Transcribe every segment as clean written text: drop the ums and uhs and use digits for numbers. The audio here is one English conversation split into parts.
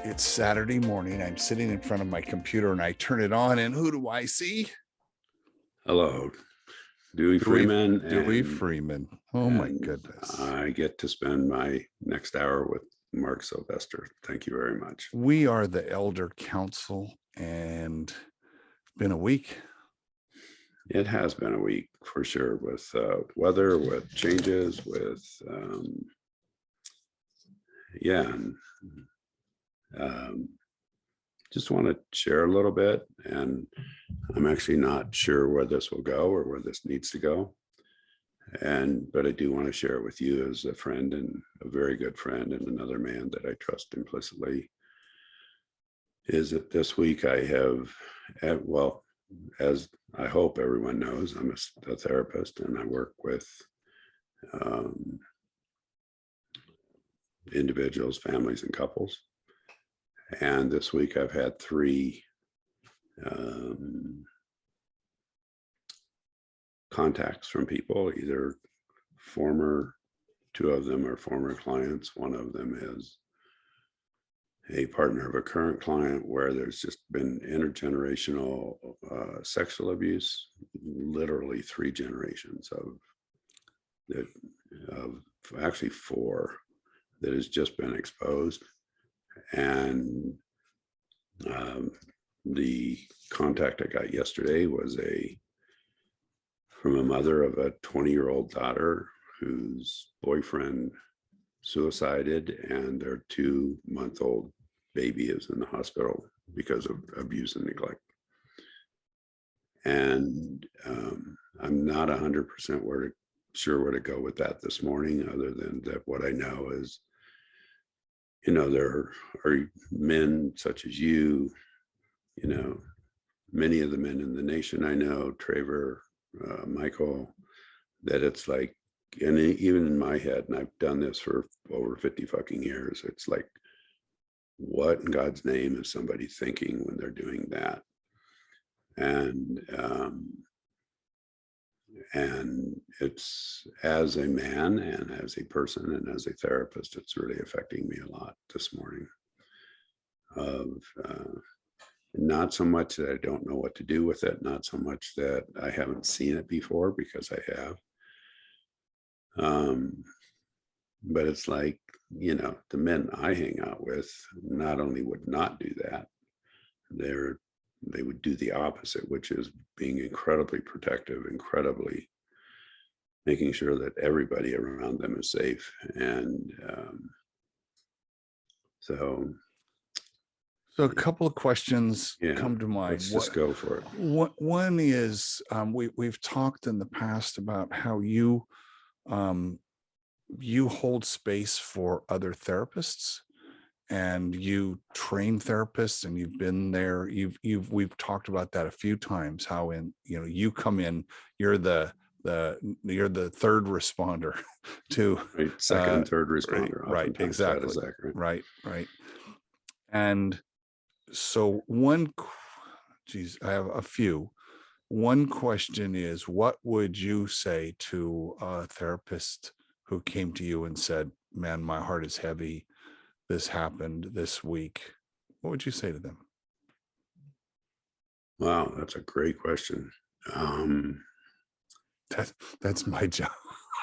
It's Saturday morning. I'm sitting in front of my computer and I turn it on, and who do I see? Hello, Dewey Freeman. Dewey Freeman. Oh my and goodness. I get to spend my next hour with Mark Sylvester. Thank you very much. We are the Elder Council, and it's been a week. It has been a week for sure, with weather, with changes, with just want to share a little bit. And I'm actually not sure where this will go or where this needs to go. But I do want to share it with you as a friend, and a very good friend, and another man that I trust implicitly. Is that this week I have, as I hope everyone knows, I'm a therapist, and I work with individuals, families, and couples. And this week I've had three contacts from people, either two of them are former clients. One of them is a partner of a current client, where there's just been intergenerational sexual abuse, literally 3 generations of actually 4 that has just been exposed. And the contact I got yesterday was from a mother of a 20-year-old daughter whose boyfriend suicided, and their 2-month-old baby is in the hospital because of abuse and neglect. And I'm not 100% sure where to go with that this morning, other than that what I know is, there are men such as you, many of the men in the nation I know, Traver, Michael, that it's like, and even in my head, and I've done this for over 50 fucking years, it's like, what in God's name is somebody thinking when they're doing that? And it's, as a man and as a person and as a therapist, it's really affecting me a lot this morning. Not so much that I don't know what to do with it, not so much that I haven't seen it before, because I have. But it's like, the men I hang out with not only would not do that, they would do the opposite, which is being incredibly protective, incredibly making sure that everybody around them is safe. And so a couple of questions yeah, come to mind. Let's just go for it. One is, we've talked in the past about how you hold space for other therapists, and you train therapists, and you've been there. We've talked about that a few times. How you come in, you're the third responder to second, third responder. Right, exactly. That is accurate. Right. And so I have a few. One question is, what would you say to a therapist who came to you and said, man, my heart is heavy, this happened this week? What would you say to them? Wow, that's a great question. That's my job.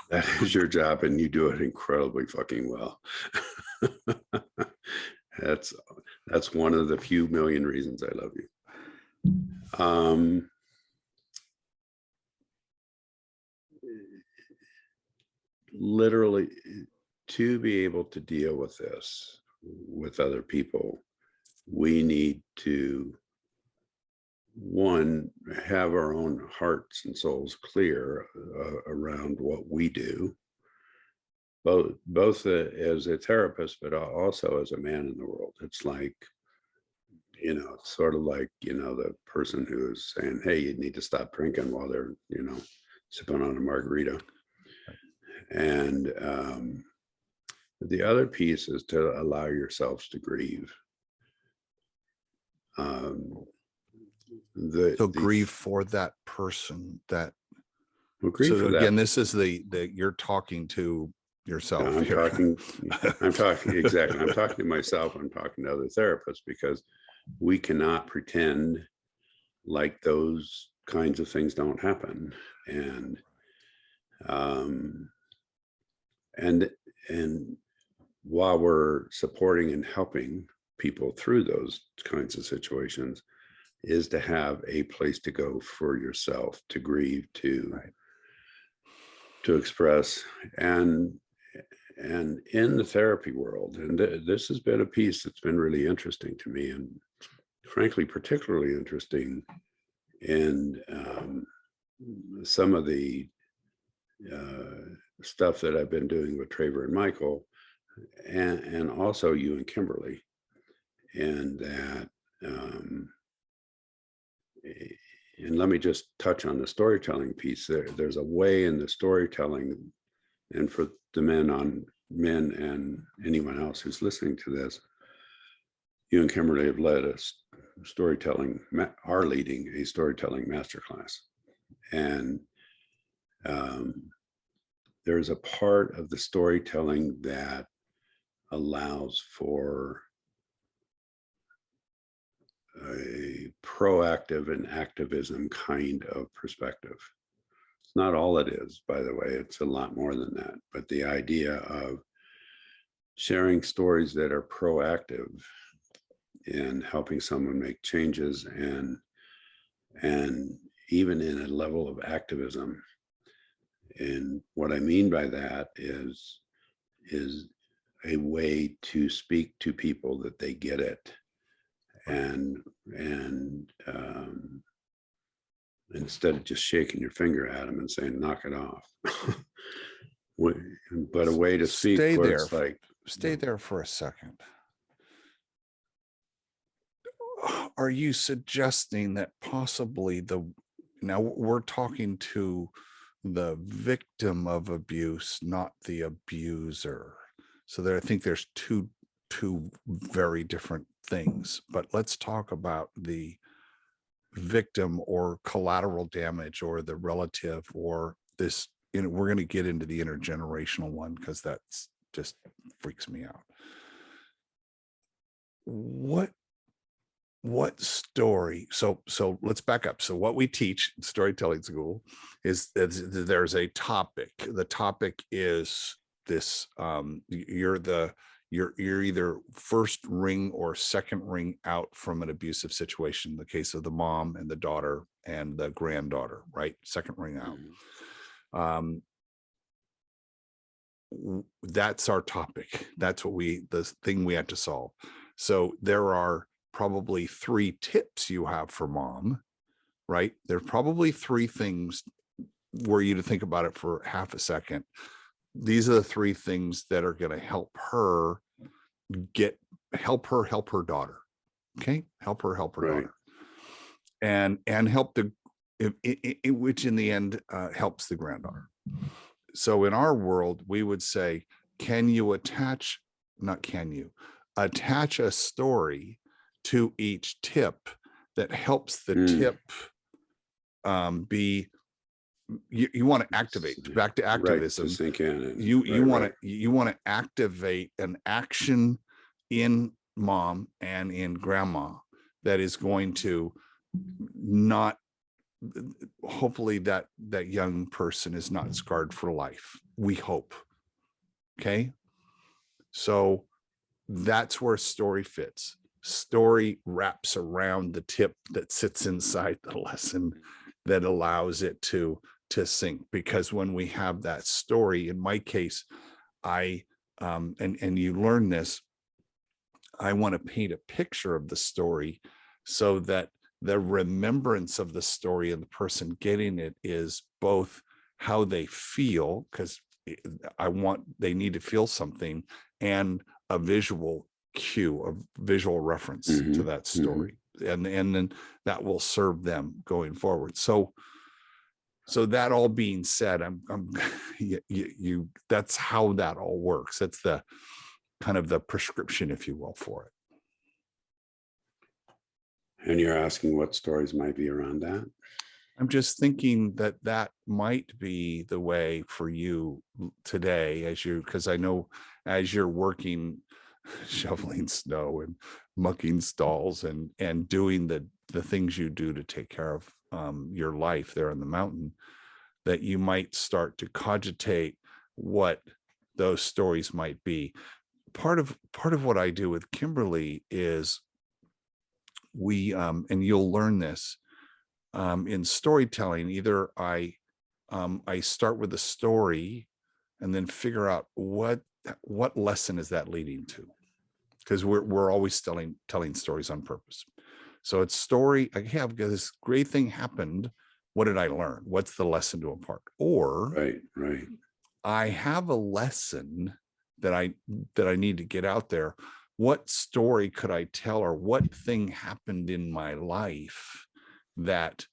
That is your job, and you do it incredibly fucking well. That's one of the few million reasons I love you. Literally, to be able to deal with this with other people, we need to, one, have our own hearts and souls clear around what we do, both as a therapist, but also as a man in the world. It's like, it's sort of like, the person who is saying, hey, you need to stop drinking, while they're, sipping on a margarita. And the other piece is to allow yourselves to grieve. Grieve for that person. This is again, this is the you're talking to yourself I'm here. talking, exactly. I'm talking to myself. I'm talking to other therapists, because we cannot pretend like those kinds of things don't happen. And, um, and, and while we're supporting and helping people through those kinds of situations, is to have a place to go for yourself, to grieve, Right. to express. And in the therapy world, and this has been a piece that's been really interesting to me, and frankly particularly interesting in some of the stuff that I've been doing with Traver and Michael, and also you and Kimberly, and that and let me just touch on the storytelling piece. There's a way in the storytelling, and for the men and anyone else who's listening to this, you and Kimberly have led us storytelling, are leading a storytelling masterclass. And there's a part of the storytelling that allows for a proactive and activism kind of perspective. It's not all it is, by the way, it's a lot more than that. But the idea of sharing stories that are proactive in helping someone make changes, and even in a level of activism. And what I mean by that is a way to speak to people that they get it, and instead of just shaking your finger at them and saying knock it off, but a way to speak Stay where there. it's like, Stay there for a second. Are you suggesting that possibly now we're talking to the victim of abuse, not the abuser? So there, I think there's two very different things, but let's talk about the victim or collateral damage or the relative or this, we're going to get into the intergenerational one because that's just freaks me out. What story? So let's back up. So what we teach in storytelling school is that there's a topic. The topic is this: you're either first ring or second ring out from an abusive situation. In the case of the mom and the daughter and the granddaughter, right? Second ring out. That's our topic. That's what the thing we had to solve. So there are probably 3 tips you have for mom, right? There's probably 3 things were you to think about it for half a second. These are the 3 things that are going to help her help her daughter. Okay. Help her right, daughter, and help which in the end helps the granddaughter. So in our world, we would say, attach a story to each tip that helps the tip be, you want to activate, back to activism, right, to sink in. You want to activate an action in mom and in grandma that is going to not, hopefully that young person is not scarred for life. We hope. Okay. So that's where story fits. Story wraps around the tip that sits inside the lesson that allows it to sink. Because when we have that story, in my case, I and you learn this, I want to paint a picture of the story so that the remembrance of the story and the person getting it is both how they feel, because they need to feel something, and a visual cue, a visual reference to that story. And then that will serve them going forward. So that all being said, that's how that all works. That's the kind of the prescription, if you will, for it. And you're asking what stories might be around that? I'm just thinking that that might be the way for you today, as you, because I know as you're working, shoveling snow and mucking stalls and doing the things you do to take care of your life there in the mountain, that you might start to cogitate what those stories might be. Part of what I do with Kimberly is we and you'll learn this in storytelling. Either I start with a story and then figure out what lesson is that leading to, because we're always telling stories on purpose. So it's story. I have this great thing happened. What did I learn? What's the lesson to impart? Or Right, right. I have a lesson that I need to get out there. What story could I tell, or what thing happened in my life that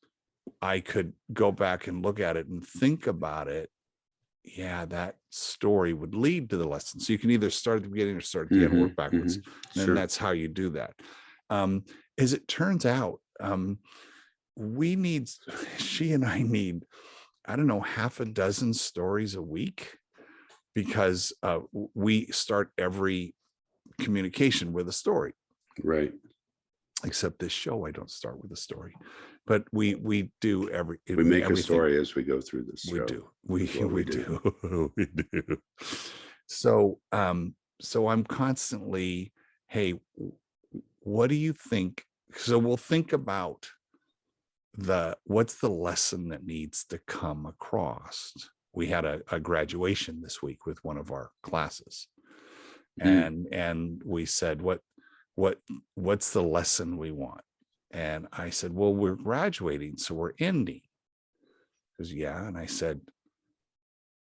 I could go back and look at it and think about it? Yeah, that story would lead to the lesson. So you can either start at the beginning or start at the end, Hmm. work backwards. Hmm. And Sure. that's how you do that. As it turns out, we need, she and I need, I don't know, half a dozen stories a week, because we start every communication with a story. Right. Except this show, I don't start with a story, but we do We make a everything. story as we go through this We show. do. We Is what we we do. do. We do. So so I'm constantly, hey, what do you think? So we'll think about what's the lesson that needs to come across. We had a graduation this week with one of our classes, Hmm. and we said, what what's the lesson we want? And I said, well, we're graduating, so we're ending. Because yeah, and I said,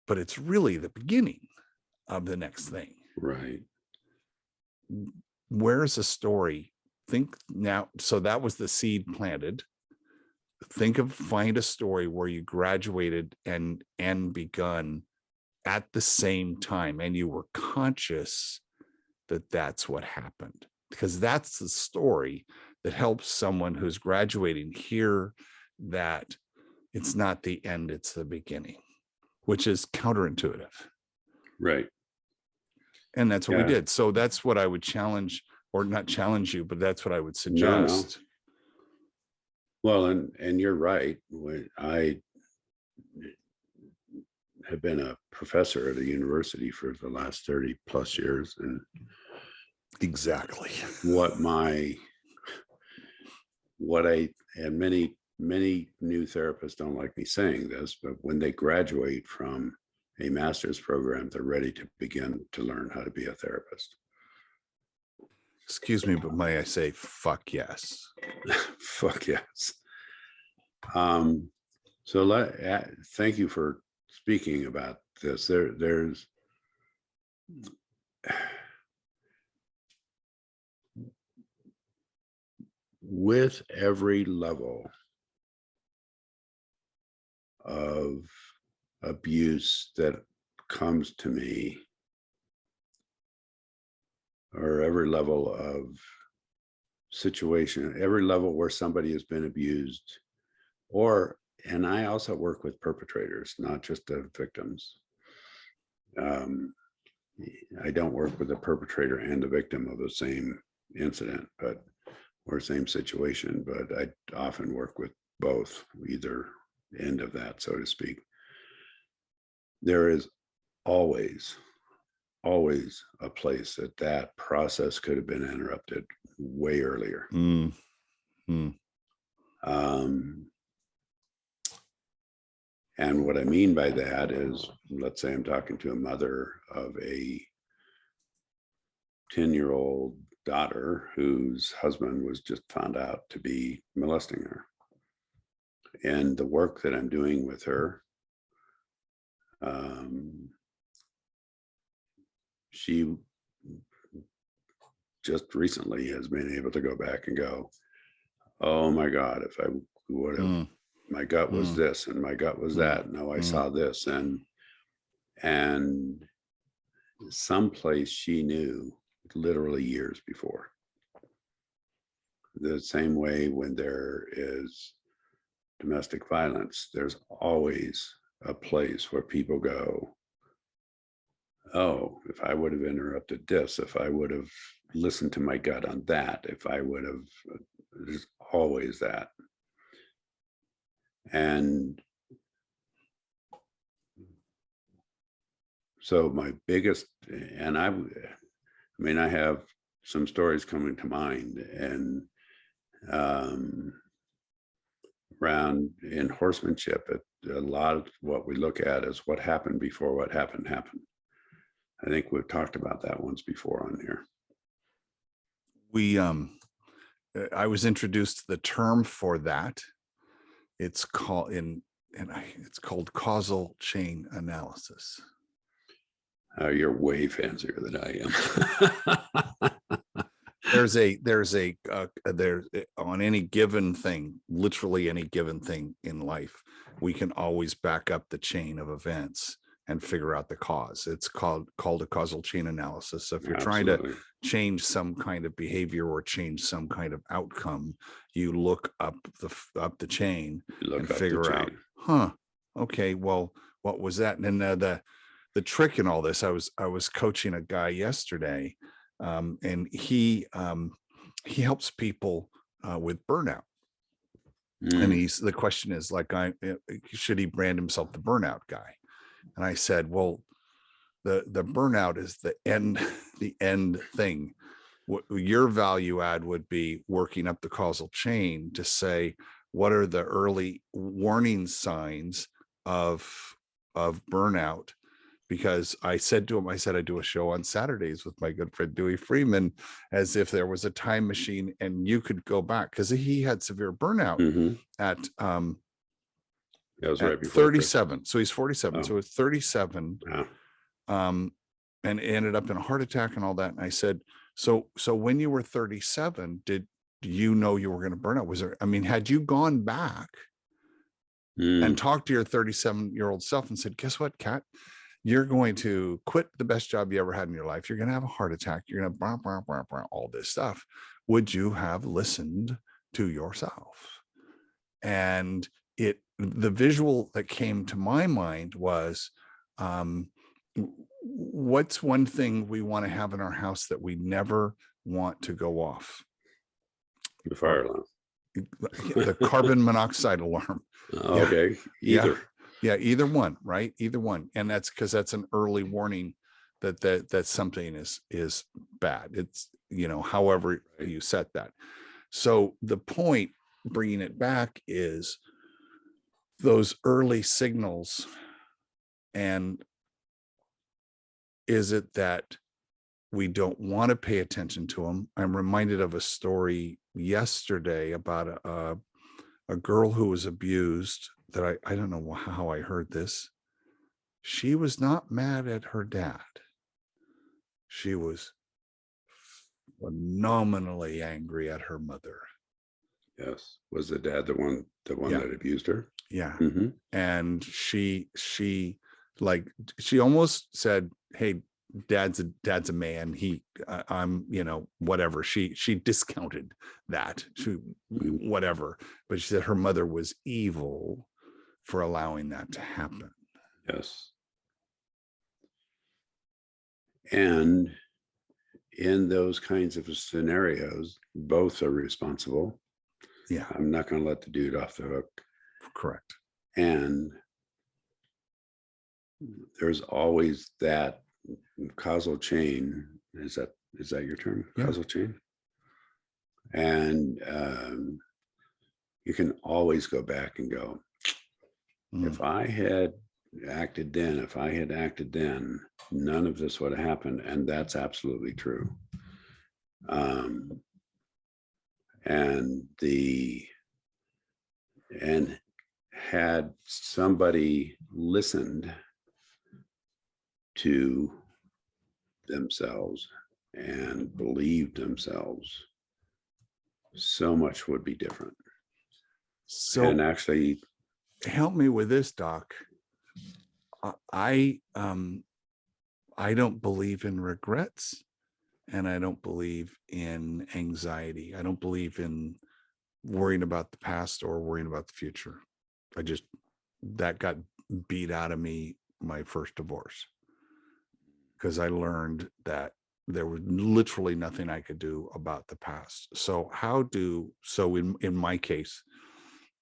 but it's really the beginning of the next thing. Right. Where's a story? Think now. So that was the seed planted. Find a story where you graduated and begun at the same time, and you were conscious that that's what happened, because that's the story that helps someone who's graduating hear that it's not the end, it's the beginning, which is counterintuitive. Right. And that's what we Yeah. did. So that's what I would challenge, or not challenge you, but that's what I would No, no. suggest. Well, and you're right. I have been a professor at a university for the last 30 plus years, and Exactly. what I and many new therapists don't like me saying this, but when they graduate from a master's program, they're ready to begin to learn how to be a therapist. Excuse me, but may I say, fuck yes. Fuck yes. So thank you for speaking about this. There's with every level of abuse that comes to me, or every level of situation, every level where somebody has been abused, and I also work with perpetrators, not just the victims. Um, I don't work with the perpetrator and the victim of the same incident, or same situation, but I often work with both, either end of that, so to speak. There is always, always a place that process could have been interrupted way earlier. Mm, mm, Um, and what I mean by that is, let's say I'm talking to a mother of a 10-year-old daughter whose husband was just found out to be molesting her. And the work that I'm doing with her, she just recently has been able to go back and go, oh my God, if I would have, mm, my gut was mm, this and my gut was mm, that. No, I mm. saw this. And someplace she knew literally years before. The same way when there is domestic violence, there's always a place where people go, oh, if I would have interrupted this, if I would have listened to my gut on that, if I would have, there's always that. And so my biggest, and I mean, I have some stories coming to mind, and um, around in horsemanship, a lot of what we look at is what happened before what happened happened. I think we've talked about that once before on here. We I was introduced to the term for that. It's called it's called causal chain analysis. You're way fancier than I am. There's on any given thing, literally any given thing in life, we can always back up the chain of events and figure out the cause. It's called a causal chain analysis. So if you're trying to Absolutely. change some kind of behavior or change some kind of outcome, you look up the chain You look and up the figure out, chain. okay, well, what was that? And then the trick in all this, I was coaching a guy yesterday, and he helps people with burnout. And Mm, the question is like, should he brand himself the burnout guy? And I said, well, the burnout is the end, the end thing. What your value add would be working up the causal chain to say, what are the early warning signs of burnout? Because I said to him, I said, I do a show on Saturdays with my good friend Dewey Freeman, as if there was a time machine and you could go back, because he had severe burnout hmm at That was right before Christmas. 37. So he's 47. So Oh, it's 37. yeah. And it ended up in a heart attack and all that. And I said, so when you were 37, did you know you were going to burn out? Was there, I mean, had you gone back and Mm, talked to your 37-year-old self and said, guess what, Kat? You're going to quit the best job you ever had in your life. You're going to have a heart attack. You're going to all this stuff. Would you have listened to yourself? And the visual that came to my mind was, what's one thing we want to have in our house that we never want to go off? the Or fire alarm. the carbon monoxide alarm. Yeah. Okay, Yeah. either. Yeah. Either one, right? Either one. And that's because that's an early warning that something is bad. It's, however Right. you set that. So the point, bringing it back, is those early signals. And is it that we don't want to pay attention to them? I'm reminded of a story yesterday about a girl who was abused, that I don't know how I heard this. She was not mad at her dad. She was phenomenally angry at her mother. Yes. Was the dad the one Yeah. that abused her? Yeah. Hmm. And she like, she almost said, hey, dad's a man. I'm, whatever. She discounted that. Whatever. But she said her mother was evil for allowing that to happen. Yes. And in those kinds of scenarios, both are responsible. Yeah, I'm not going to let the dude off the hook. correct. And there's always that causal chain. Is that your term? Yeah. Causal chain. And you can always go back and go, if I had acted then, none of this would have happened. And that's absolutely true. And had somebody listened to themselves and believed themselves, so much would be different. So And actually, help me with this, Doc. I don't believe in regrets, and I don't believe in anxiety. I don't believe in worrying about the past or worrying about the future. that got beat out of me my first divorce, because I learned that there was literally nothing I could do about the past. So in my case,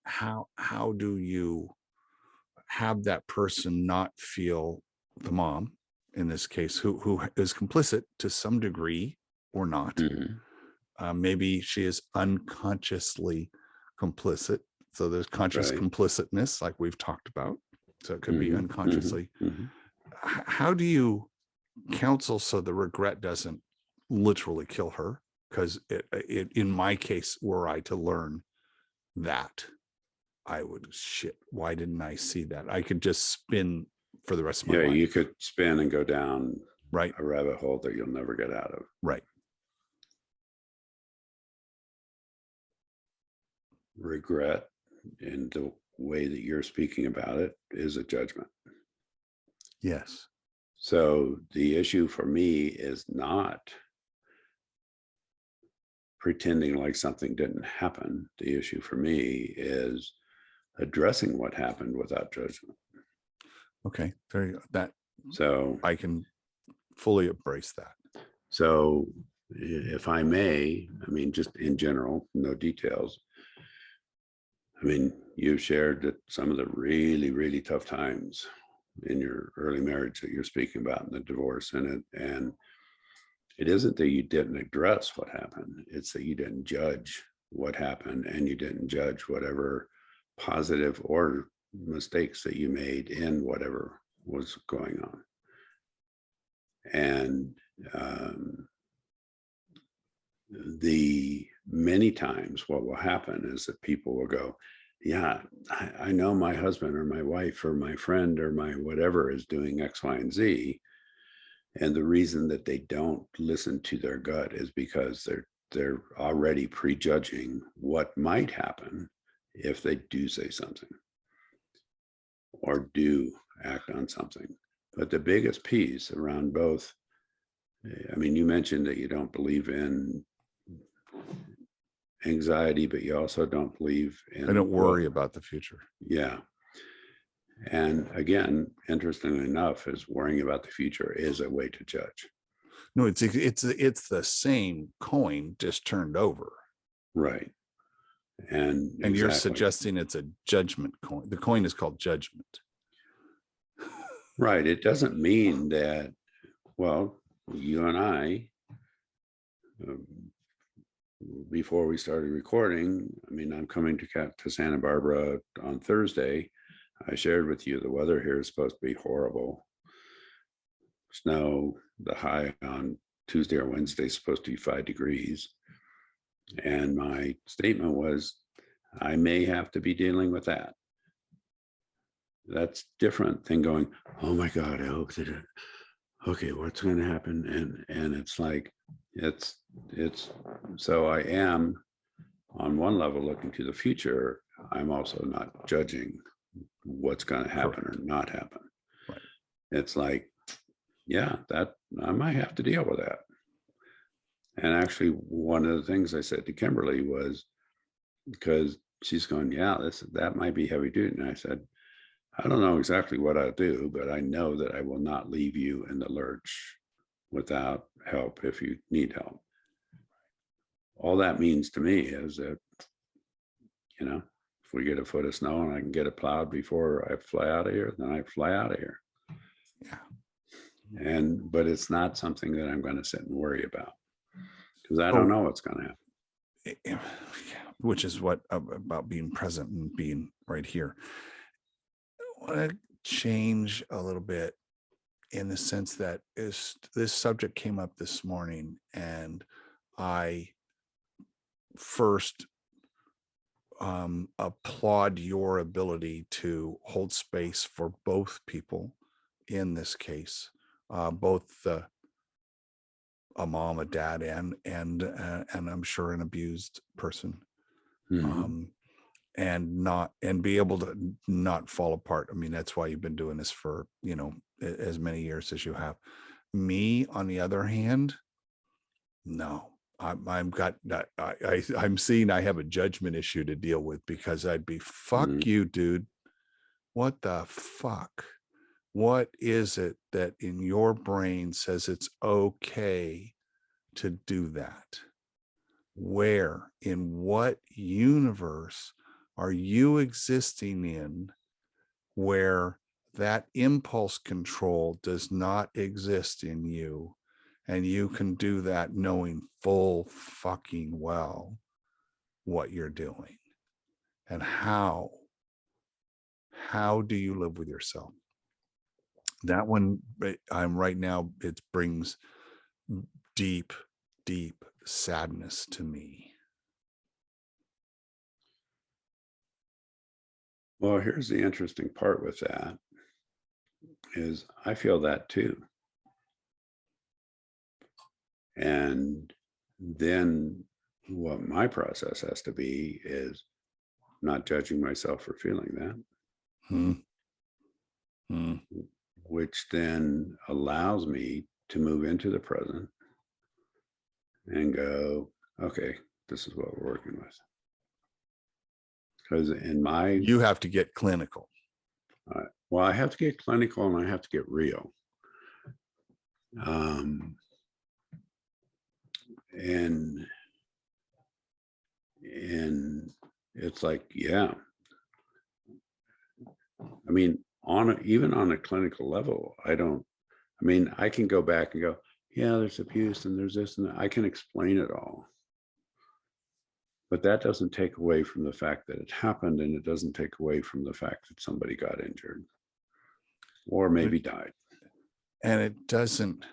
how do you have that person not feel, the mom in this case, who is complicit to some degree or not? Mhm. Maybe she is unconsciously complicit. So there's conscious Right. complicitness, like we've talked about. So it could be Mhm. Mhm. unconsciously. Mhm. How do you counsel so the regret doesn't literally kill her? Because in my case, were I to learn that, I would, shit, why didn't I see that? I could just spin for the rest of my Yeah, you life. could spin and go down Right. a rabbit hole that you'll never get out of. Right. Regret, in the way that you're speaking about it, is a judgment. Yes. So the issue for me is not pretending like something didn't happen. The issue for me is addressing what happened without judgment. Okay. Very that So, I can fully embrace that. so if I may, I mean, just in general, no details. I mean, you've shared that some of the really, really tough times in your early marriage that you're speaking about in the divorce, and it isn't that you didn't address what happened, it's that you didn't judge what happened, and you didn't judge whatever positive or mistakes that you made in whatever was going on. And the many times what will happen is that people will go, yeah, I know my husband or my wife or my friend or my whatever is doing X, Y, and Z. And the reason that they don't listen to their gut is because they're already prejudging what might happen if they do say something or do act on something. But the biggest piece around both, I mean, you mentioned that you don't believe in anxiety, but you also don't believe I in don't what, worry about the future. yeah. And again, interestingly enough, is worrying about the future is a way to judge. No, it's the same coin just turned over. Right. And And you're exactly. suggesting it's a judgment coin. The coin is called judgment. Right. It doesn't mean that, well, you and I, um, before we started recording, I mean, I'm coming to Santa Barbara on Thursday. I shared with you the weather here is supposed to be horrible. Snow, the high on Tuesday or Wednesday is supposed to be 5 degrees. And my statement was, I may have to be dealing with that. That's different than going, oh my God, I hope that okay, what's going to happen? And it's like, it's so I am on one level looking to the future. I'm also not judging what's going to happen or Correct. not happen. Right. It's like, yeah, that I might have to deal with that. And actually, one of the things I said to Kimberly was, because she's going, yeah, that might be heavy duty. And I said, I don't know exactly what I'll do, but I know that I will not leave you in the lurch without help if you need help. All that means to me is that, if we get a foot of snow and I can get it plowed before I fly out of here, then I fly out of here. Yeah. But it's not something that I'm going to sit and worry about, because I don't Oh, know what's going to happen. which is what about being present and being right here. I want to change a little bit in the sense that this subject came up this morning, and I first applaud your ability to hold space for both people in this case, both a mom, a dad, and I'm sure an abused person, Mm-hmm. and be able to not fall apart. I mean, that's why you've been doing this for as many years as you have. Me, on the other hand, no. I'm got that I'm seeing I have a judgment issue to deal with, because I'd be, fuck Mm-hmm. you, dude. what the fuck? What is it that in your brain says it's okay to do that? Where, in what universe are you existing in where that impulse control does not exist in you? And you can do that knowing full fucking well what you're doing. And how do you live with yourself? That one, I'm right now, it brings deep, deep sadness to me. Well, here's the interesting part with that is I feel that too. And then what my process has to be is not judging myself for feeling that, Hmm. Hmm. which then allows me to move into the present and go, okay, this is what we're working with. Because in my, You have to get clinical. well, I have to get clinical and I have to get real. Um, and and it's like, yeah, I mean, even on a clinical level, I mean, I can go back and go, yeah, there's abuse and there's this and that. I can explain it all. But that doesn't take away from the fact that it happened, and it doesn't take away from the fact that somebody got injured or maybe died. And it doesn't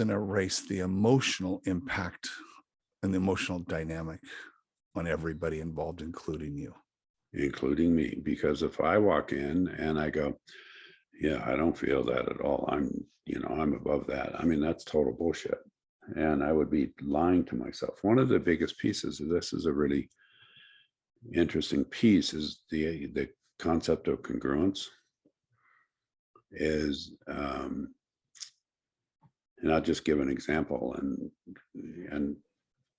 erase the emotional impact and the emotional dynamic on everybody involved, including you. Including me, because if I walk in and I go, yeah, I don't feel that at all. I'm above that. I mean, that's total bullshit. And I would be lying to myself. One of the biggest pieces of this is a really interesting piece is the concept of congruence is, and I'll just give an example and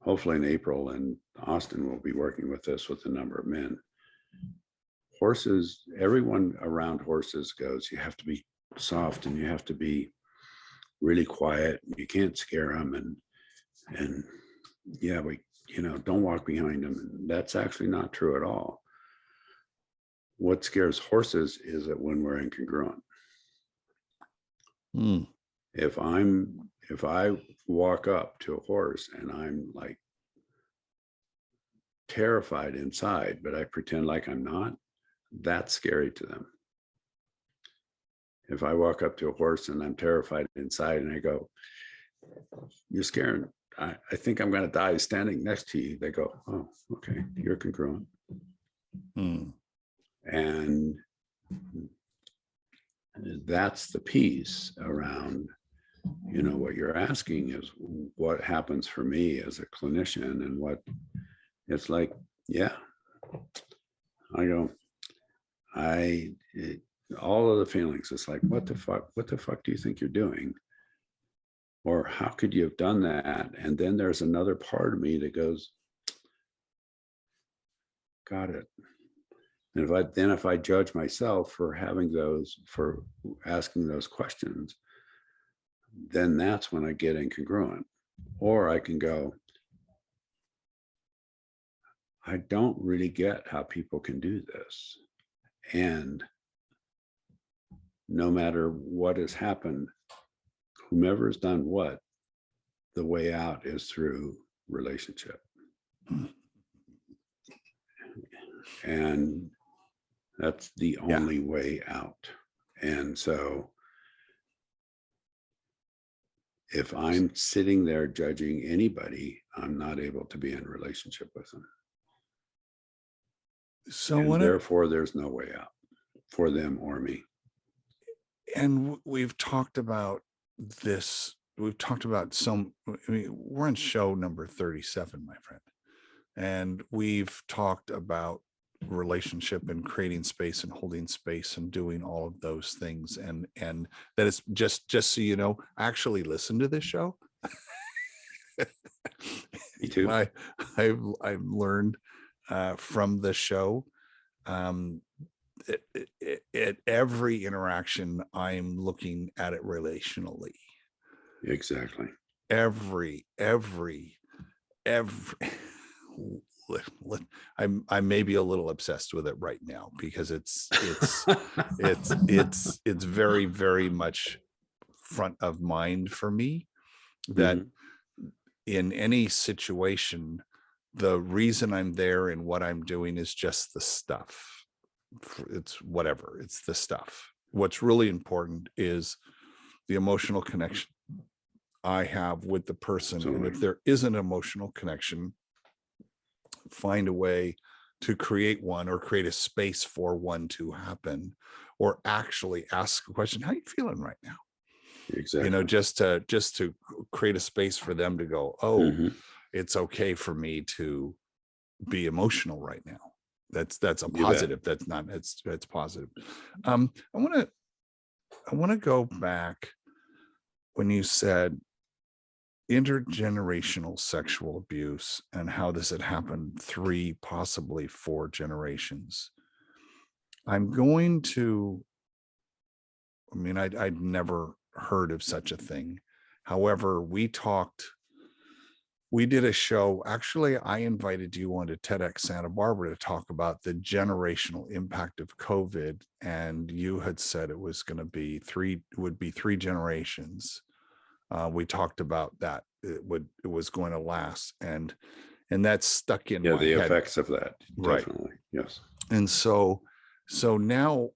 hopefully in April in Austin, we'll be working with this with a number of men. Horses, everyone around horses goes, you have to be soft and you have to be really quiet. You can't scare them. And yeah, don't walk behind them. And that's actually not true at all. What scares horses is that when we're incongruent. Hmm. If I walk up to a horse and I'm like terrified inside, but I pretend like I'm not, that's scary to them. If I walk up to a horse and I'm terrified inside and I go, you're scaring, I think I'm going to die standing next to you. They go, oh, okay, you're congruent. Hmm. And that's the piece around, what you're asking is what happens for me as a clinician and what it's like, yeah, I go, all of the feelings, it's like, what the fuck do you think you're doing? Or how could you have done that? And then there's another part of me that goes, got it. And if I judge myself for asking those questions, then that's when I get incongruent. Or I can go, I don't really get how people can do this. And no matter what has happened, whomever has done what, the way out is through relationship. And that's the only way out. And so if I'm sitting there judging anybody, I'm not able to be in relationship with them. So therefore, there's no way out for them or me. And we've talked about this. We've talked about we're on show number 37, my friend. And we've talked about relationship and creating space and holding space and doing all of those things. And that is just so you know, actually listen to this show. Me too. I've learned from the show um, at every interaction, I'm looking at it relationally. Exactly. Every I may be a little obsessed with it right now because it's very, very much front of mind for me that Mhm. in any situation, the reason I'm there and what I'm doing is just the stuff. It's whatever, it's the stuff. What's really important is the emotional connection I have with the person. And Absolutely. if there is an emotional connection, find a way to create one or create a space for one to happen, or actually ask a question, how are you feeling right now? Exactly. Just to create a space for them to go, oh, Mhm. it's okay for me to be emotional right now. That's a You bet. positive. That's not, it's positive. I want to go back when you said intergenerational sexual abuse and how this had happened 3, possibly 4 generations. I'm going to, I mean, I'd never heard of such a thing. However, we did a show. Actually, I invited you on to TEDx Santa Barbara to talk about the generational impact of COVID. And you had said it was going to be would be 3 generations. We talked about that. It was going to last. And that's stuck in Yeah, my the head. effects of that, Right. definitely. Yes. And so now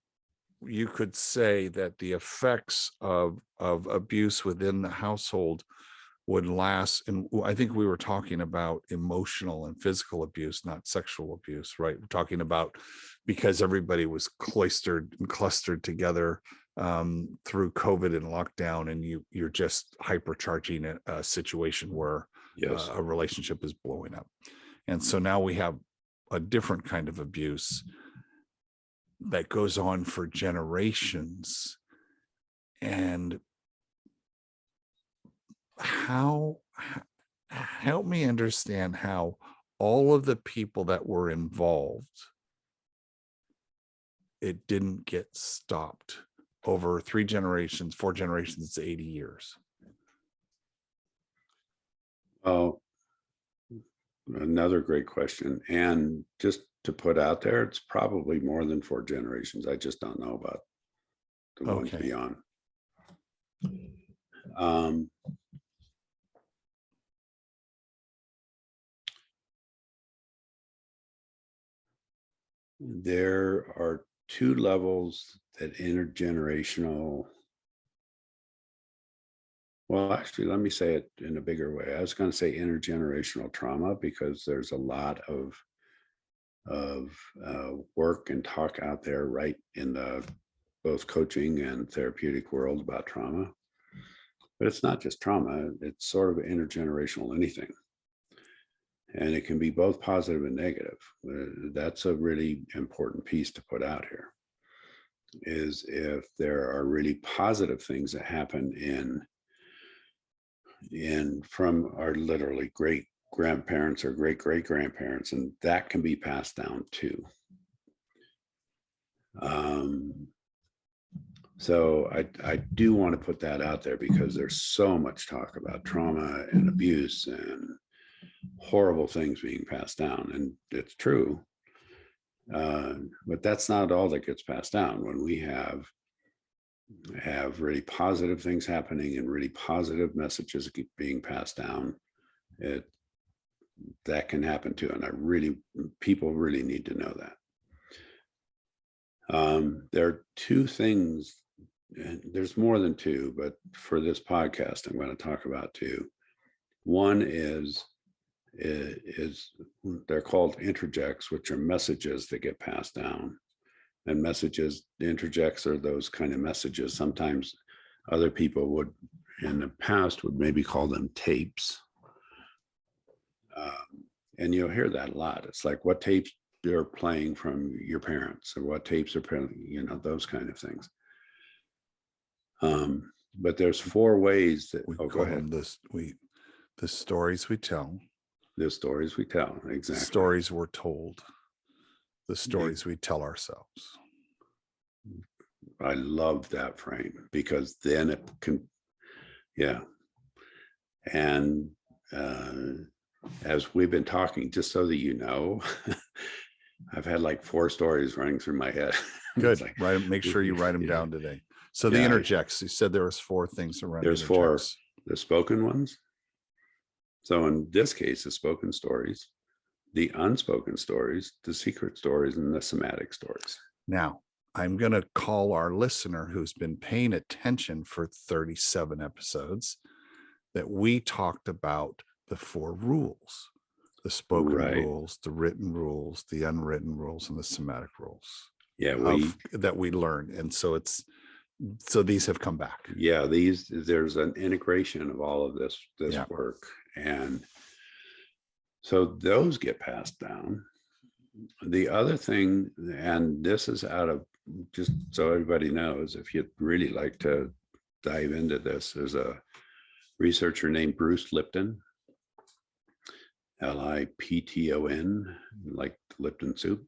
you could say that the effects of abuse within the household would last. And I think we were talking about emotional and physical abuse, not sexual abuse, right? We're talking about because everybody was cloistered and clustered together through COVID and lockdown, and you're just hypercharging a situation where Yes. a relationship is blowing up. And so now we have a different kind of abuse that goes on for generations. And how help me understand how all of the people that were involved, it didn't get stopped over 3 generations, 4 generations, it's 80 years. Well, another great question. And just to put out there, it's probably more than 4 generations. I just don't know about the ones Okay. beyond. Um, there are 2 levels that intergenerational. Well, actually, let me say it in a bigger way. I was going to say intergenerational trauma because there's a lot of work and talk out there, right, in the both coaching and therapeutic world about trauma. But it's not just trauma; it's sort of intergenerational anything, and it can be both positive and negative. That's a really important piece to put out here. Is if there are really positive things that happen in from our literally great grandparents or great great grandparents, and that can be passed down too. Um, so I do want to put that out there because there's so much talk about trauma and abuse and horrible things being passed down, and it's true. But that's not all that gets passed down. When we have really positive things happening and really positive messages being passed down, it that can happen too. And people really need to know that. There are 2 things, and there's more than 2, but for this podcast, I'm going to talk about 2. One is they're called interjects, which are messages that get passed down. And messages, the interjects are those kind of messages. Sometimes other people would, in the past, would maybe call them tapes. And you'll hear that a lot. It's like what tapes you're playing from your parents, or what tapes are playing, those kind of things. But there's 4 ways that, We go call ahead. them the stories we tell, The stories we tell. the Exactly. stories we're told. the stories we tell ourselves. I love that frame, because then it can, yeah. And as we've been talking, just so that you know, I've had like 4 stories running through my head. It's Good. like, Right. Make sure you write them yeah, down today. So the yeah, interjects, you said there was 4 things around there's 4, interjects. the spoken ones. So in this case, the spoken stories, the unspoken stories, the secret stories, and the somatic stories. Now, I'm going to call our listener who's been paying attention for 37 episodes that we talked about the 4 rules, the spoken Right. rules, the written rules, the unwritten rules, and the somatic rules Yeah, that we learned. And so these have come back. Yeah, there's an integration of all of this Yeah. work. And so those get passed down. The other thing, and this is out of, just so everybody knows, if you'd really like to dive into this, there's a researcher named Bruce Lipton, Lipton, like Lipton soup.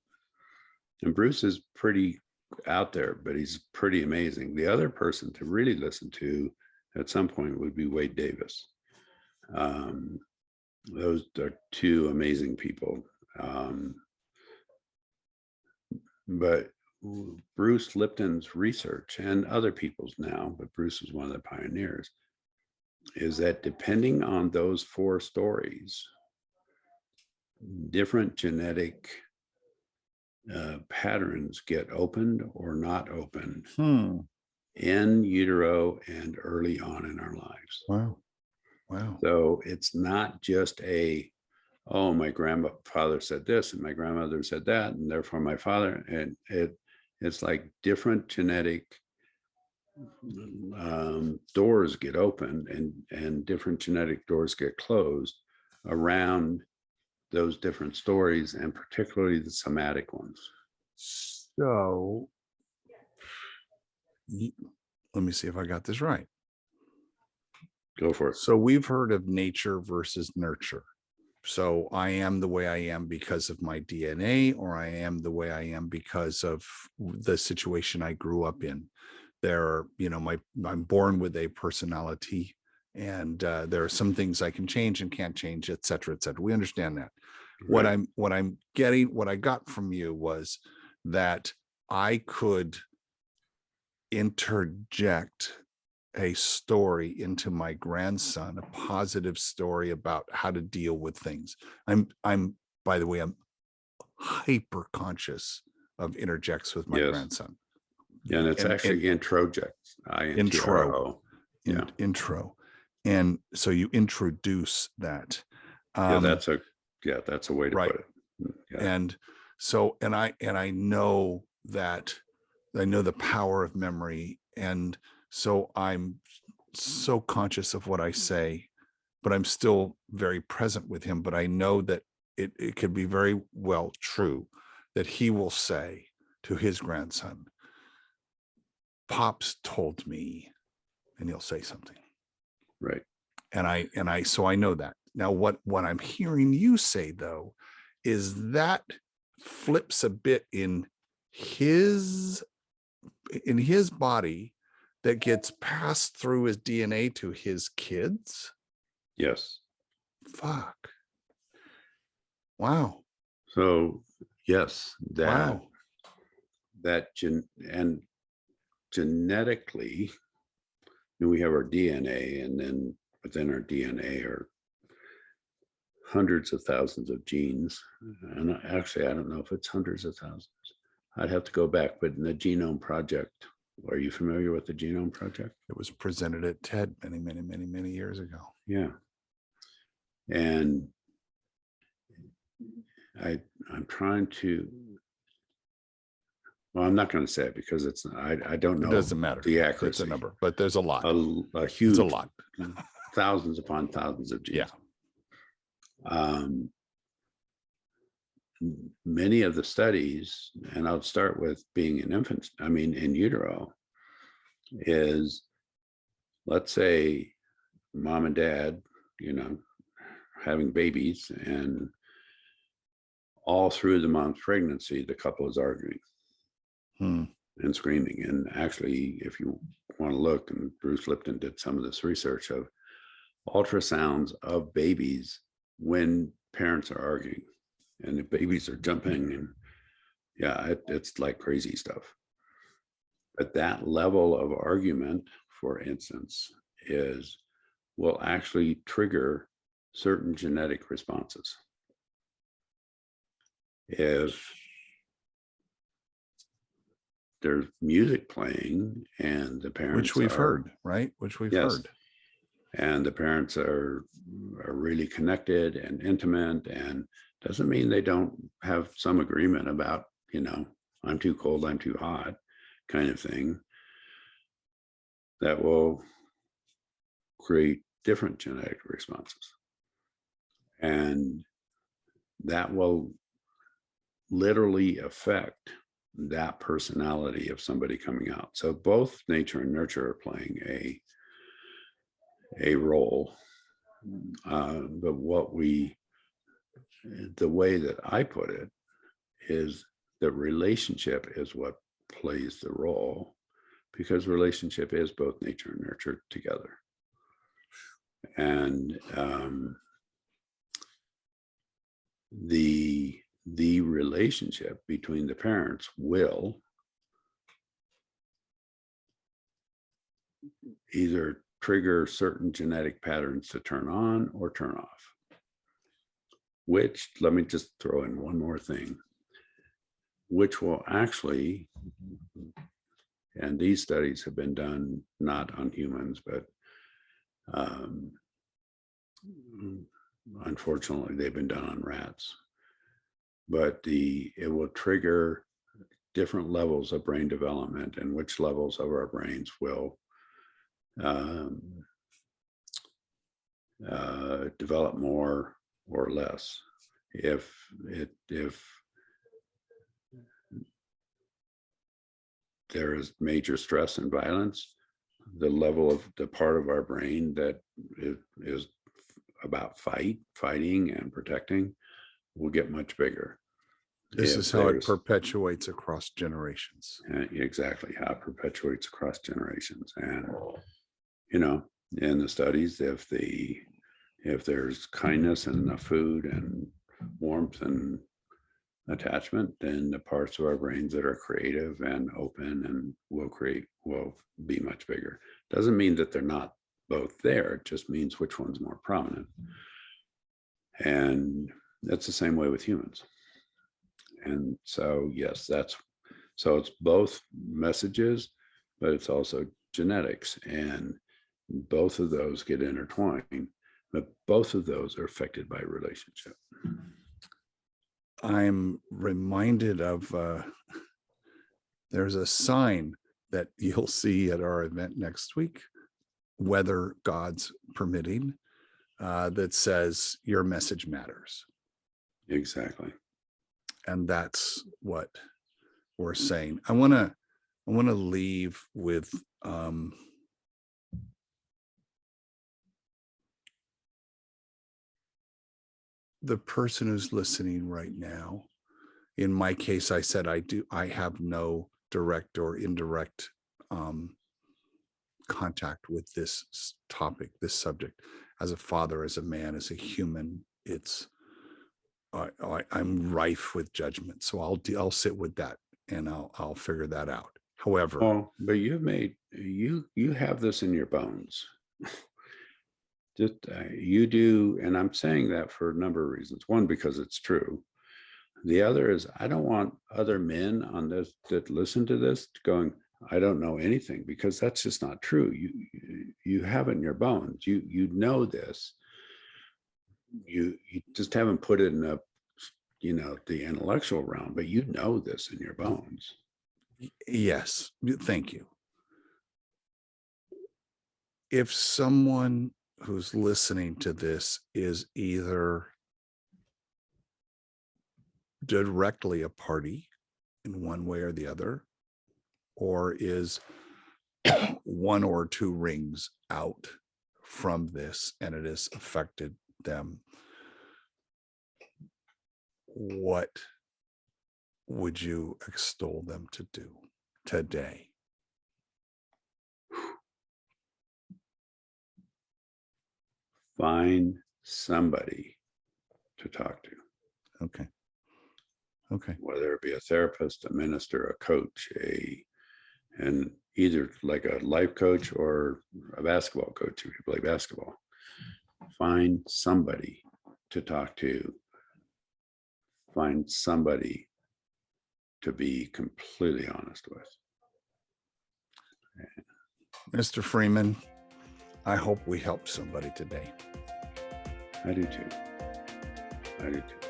And Bruce is pretty out there, but he's pretty amazing. The other person to really listen to at some point would be Wade Davis. Those are 2 amazing people. But Bruce Lipton's research, and other people's now, but Bruce was one of the pioneers, is that depending on those 4 stories, different genetic patterns get opened or not opened in utero and early on in our lives. Wow. Wow. So it's not just oh, my grandfather said this and my grandmother said that, and therefore my father, and it's like different genetic doors get opened, and different genetic doors get closed around those different stories, and particularly the somatic ones. So let me see if I got this right. Go for it. So we've heard of nature versus nurture. So I am the way I am because of my DNA, or I am the way I am because of the situation I grew up in. I'm born with a personality, and there are some things I can change and can't change, et cetera, et cetera. We understand that. Right. What I got from you was that I could interject a story into my grandson, a positive story about how to deal with things. By the way, I'm hyper conscious of interjects with my grandson. Yeah, and it's actually introjects. Intro. Yeah. Intro. And so you introduce that. That's a way to put it. Yeah. And so, and I know that I know the power of memory. And so I'm so conscious of what I say, but I'm still very present with him. But I know that it could be very well true that he will say to his grandson, Pops told me, and he'll say something. Right. So I know that. Now, what I'm hearing you say, though, is that flips a bit in his body that gets passed through his DNA to his kids. Yes. Fuck. Wow. So yes, Wow. And genetically, we have our DNA, and then within our DNA are hundreds of thousands of genes. And actually, I don't know if it's hundreds of thousands. I'd have to go back, but in the Genome Project, are you familiar with the Genome Project? It was presented at TED many years ago. Yeah. And I'm trying to, well, I'm not going to say it because I don't know. It doesn't matter. The accuracy. It's a number, but there's a lot. A huge, it's a lot. Thousands upon thousands of genes. Yeah. Many of the studies, and I'll start with being in utero, is, let's say mom and dad, having babies, and all through the mom's pregnancy, the couple is arguing Hmm. and screaming. And actually, if you want to look, and Bruce Lipton did some of this research of ultrasounds of babies when parents are arguing, and the babies are jumping, and yeah, it's like crazy stuff. But that level of argument, for instance, will actually trigger certain genetic responses. If there's music playing and the parents Which we've heard, right? Which we've yes, heard. and the parents are really connected and intimate, and doesn't mean they don't have some agreement about, I'm too cold, I'm too hot kind of thing, that will create different genetic responses. And that will literally affect that personality of somebody coming out. So both nature and nurture are playing a role. But the way that I put it is that relationship is what plays the role, because relationship is both nature and nurture together. And the relationship between the parents will either trigger certain genetic patterns to turn on or turn off. Which, let me just throw in one more thing, which will actually, and these studies have been done not on humans, but unfortunately they've been done on rats. But it will trigger different levels of brain development, and which levels of our brains will develop more or less. If there is major stress and violence, the level of the part of our brain that is about fighting and protecting will get much bigger. This is how it perpetuates across generations. Exactly, how it perpetuates across generations. And in the studies, if there's kindness and enough food and warmth and attachment, then the parts of our brains that are creative and open and will be much bigger. Doesn't mean that they're not both there. It just means which one's more prominent. And that's the same way with humans. And so, yes, so it's both messages, but it's also genetics, and both of those get intertwined, but both of those are affected by relationship. I'm reminded of there's a sign that you'll see at our event next week, weather gods permitting, that says your message matters. Exactly. And that's what we're saying. I want to leave with the person who's listening right now. In my case, I said I have no direct or indirect contact with this topic, this subject. As a father, as a man, as a human, I'm rife with judgment. So I'll sit with that and I'll figure that out. However, but you have this in your bones. Just you do, and I'm saying that for a number of reasons. One, because it's true. The other is, I don't want other men on this that listen to this going, I don't know anything, because that's just not true. You have it in your bones. You know this. You just haven't put it in the intellectual realm, but you know this in your bones. Yes, thank you. If someone who's listening to this is either directly a party in one way or the other, or is one or two rings out from this and it has affected them, what would you extol them to do today? Find somebody to talk to, Okay. Okay. whether it be a therapist, a minister, a coach, and either like a life coach or a basketball coach if you play basketball. Find somebody to talk to. Find somebody to be completely honest with. Mr. Freeman, I hope we helped somebody today. I do too. I do too.